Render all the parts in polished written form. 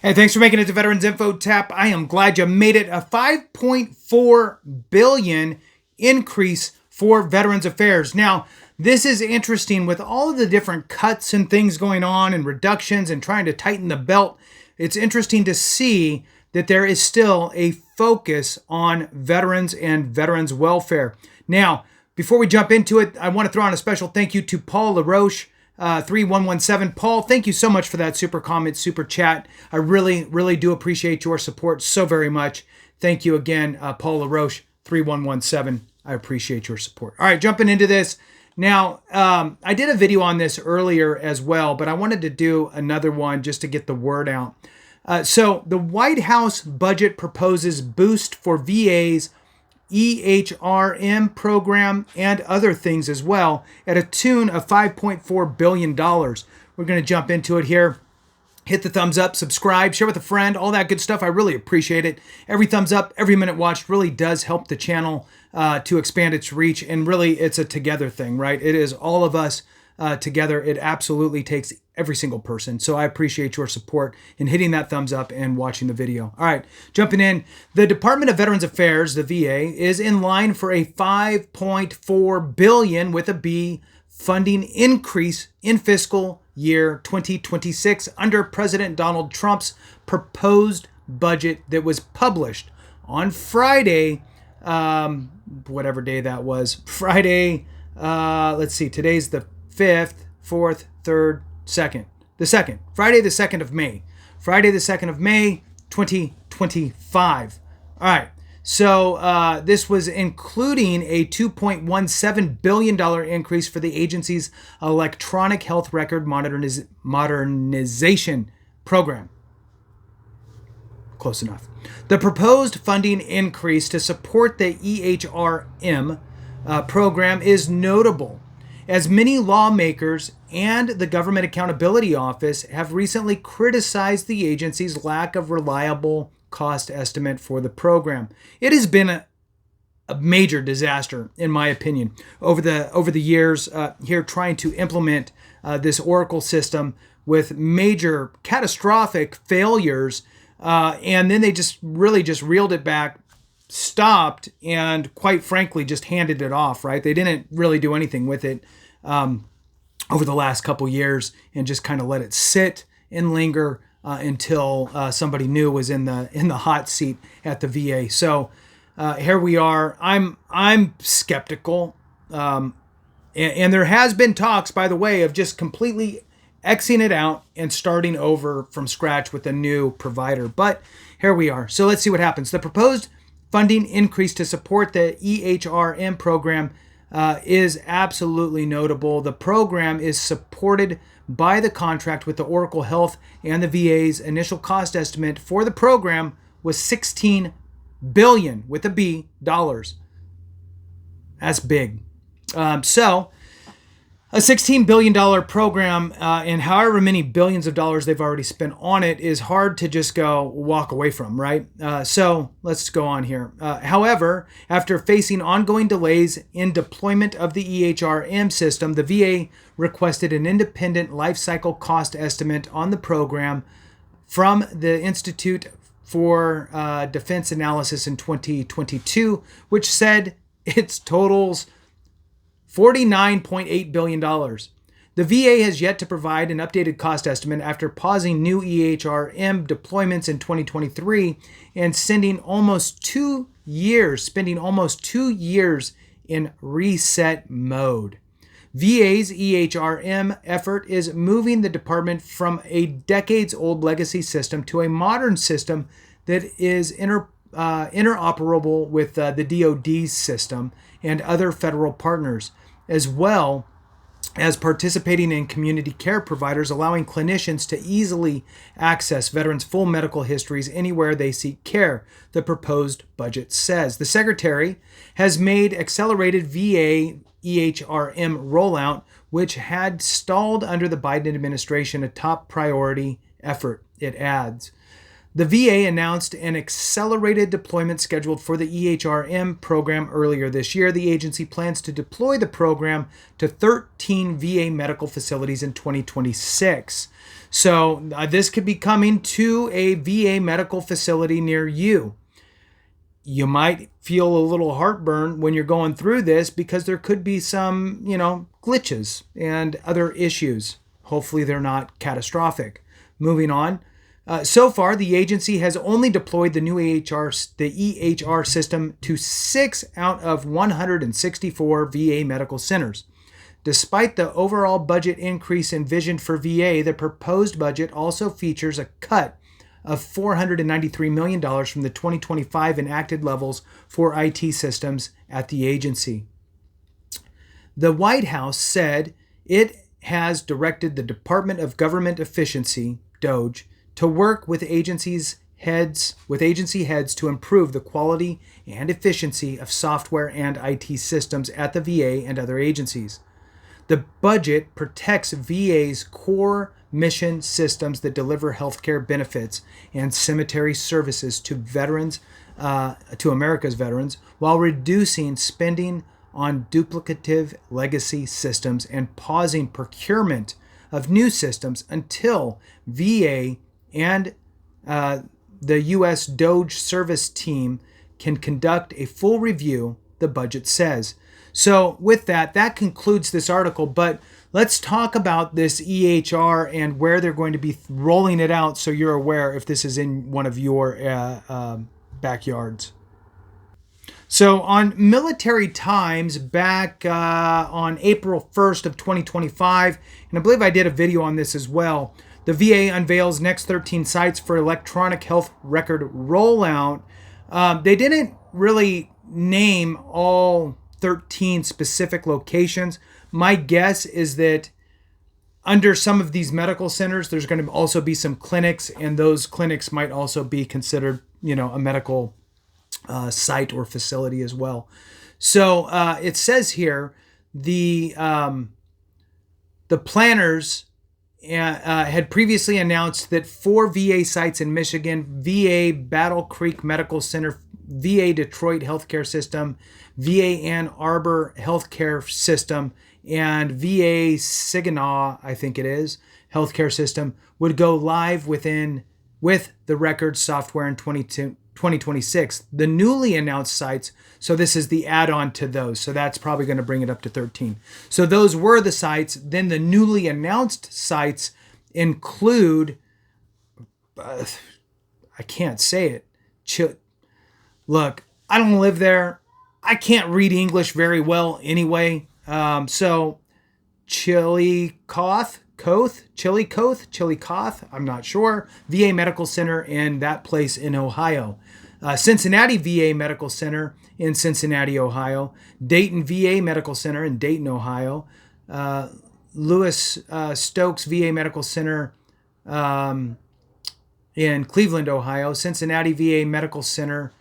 Hey, thanks for making it to Veterans Info Tap. I am glad you made it. A $5.4 billion increase for Veterans Affairs. Now, this is interesting with all of the different cuts and things going on and reductions and trying to tighten the belt. It's interesting to see that there is still a focus on veterans and veterans welfare. Now, before we jump into it, I want to throw on a special thank you to Paul LaRoche, 3117. Paul, thank you so much for that super comment, super chat. I really do appreciate your support so very much. Thank you again, Paul LaRoche, 3117. I appreciate your support. All right, jumping into this. Now, I did a video on this earlier as well, but I wanted to do another one just to get the word out. So the White House budget proposes boost for VA's EHRM program and other things as well at a tune of $5.4 billion. We're going to jump into it here. Hit the thumbs up, subscribe, share with a friend, all that good stuff. I really appreciate it. Every thumbs up, every minute watched really does help the channel to expand its reach. And really, it's a together thing, right? It is all of us together. It absolutely takes every single person. So I appreciate your support in hitting that thumbs up and watching the video. All right, jumping in. The Department of Veterans Affairs, the VA, is in line for a $5.4 billion with a B funding increase in fiscal year 2026 under President Donald Trump's proposed budget that was published on Friday, whatever day that was. Friday, let's see, today's the 5th, 4th, 3rd, 2nd. The 2nd. Friday the 2nd of May. Friday the 2nd of May, 2025. All right. So this was including a $2.17 billion increase for the agency's electronic health record modernization program. Close enough. The proposed funding increase to support the EHRM program is notable, as many lawmakers and the Government Accountability Office have recently criticized the agency's lack of reliable cost estimate for the program. It has been a major disaster, in my opinion, over the years here trying to implement this Oracle system with major catastrophic failures, and then they just reeled it back, stopped, and quite frankly just handed it off, right? They didn't really do anything with it over the last couple years and just kind of let it sit and linger until somebody new was in the hot seat at the VA. So here we are. I'm skeptical, and there has been talks, by the way, of just completely Xing it out and starting over from scratch with a new provider. But here we are. So let's see what happens. The proposed funding increase to support the EHRM program is absolutely notable. The program is supported by the contract with the Oracle Health, and the VA's initial cost estimate for the program was $16 billion with a B dollars. That's big. So a $16 billion program and however many billions of dollars they've already spent on it is hard to just go walk away from, right? So let's go on here. However, after facing ongoing delays in deployment of the EHRM system, the VA requested an independent life cycle cost estimate on the program from the Institute for Defense Analysis in 2022, which said its totals $49.8 billion. The VA has yet to provide an updated cost estimate after pausing new EHRM deployments in 2023 and spending almost 2 years in reset mode. VA's EHRM effort is moving the department from a decades-old legacy system to a modern system that is interoperable with the DoD's system and other federal partners, as well as participating in community care providers, allowing clinicians to easily access veterans' full medical histories anywhere they seek care, the proposed budget says. The Secretary has made accelerated VA EHRM rollout, which had stalled under the Biden administration, a top priority effort, it adds. The VA announced an accelerated deployment scheduled for the EHRM program earlier this year. The agency plans to deploy the program to 13 VA medical facilities in 2026. So this could be coming to a VA medical facility near you. You might feel a little heartburn when you're going through this because there could be some, glitches and other issues. Hopefully they're not catastrophic. Moving on. So far, the agency has only deployed the new EHR system to 6 out of 164 VA medical centers. Despite the overall budget increase envisioned for VA, the proposed budget also features a cut of $493 million from the 2025 enacted levels for IT systems at the agency. The White House said it has directed the Department of Government Efficiency, DOGE, to work with agency heads to improve the quality and efficiency of software and IT systems at the VA and other agencies. The budget protects VA's core mission systems that deliver healthcare benefits and cemetery services to America's veterans, while reducing spending on duplicative legacy systems and pausing procurement of new systems until VA and the U.S. DOGE service team can conduct a full review, the budget says. So with that concludes this article, but let's talk about this EHR and where they're going to be rolling it out so you're aware if this is in one of your backyards. So on Military Times back on April 1st of 2025, and I believe I did a video on this as well, the VA unveils next 13 sites for electronic health record rollout. They didn't really name all 13 specific locations. My guess is that under some of these medical centers, there's going to also be some clinics, and those clinics might also be considered, a medical site or facility as well. So it says here the planners had previously announced that 4 VA sites in Michigan, VA Battle Creek Medical Center, VA Detroit Healthcare System, VA Ann Arbor Healthcare System, and VA Saginaw, I think it is, Healthcare System, would go live with the record software in 2026. The newly announced sites, so this is the add-on to those, so that's probably going to bring it up to 13. So those were the sites. Then the newly announced sites include, I can't say it. Look, I don't live there. I can't read English very well anyway. So Chillicothe, I'm not sure, VA Medical Center in that place in Ohio. Cincinnati VA Medical Center in Cincinnati, Ohio. Dayton VA Medical Center in Dayton, Ohio. Lewis Stokes VA Medical Center in Cleveland, Ohio. Cincinnati VA Medical Center,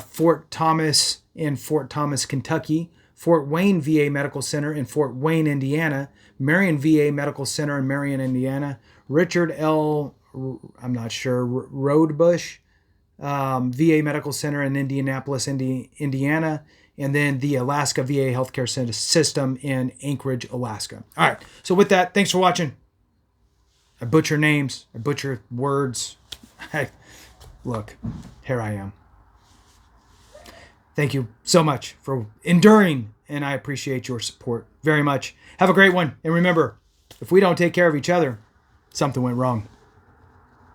Fort Thomas in Fort Thomas, Kentucky. Fort Wayne VA Medical Center in Fort Wayne, Indiana. Marion VA Medical Center in Marion, Indiana. Richard L. Rodebush VA Medical Center in Indianapolis, Indiana. And then the Alaska VA Healthcare System in Anchorage, Alaska. All right. So with that, thanks for watching. I butcher names. I butcher words. Look, here I am. Thank you so much for enduring, and I appreciate your support very much. Have a great one. And remember, if we don't take care of each other, something went wrong.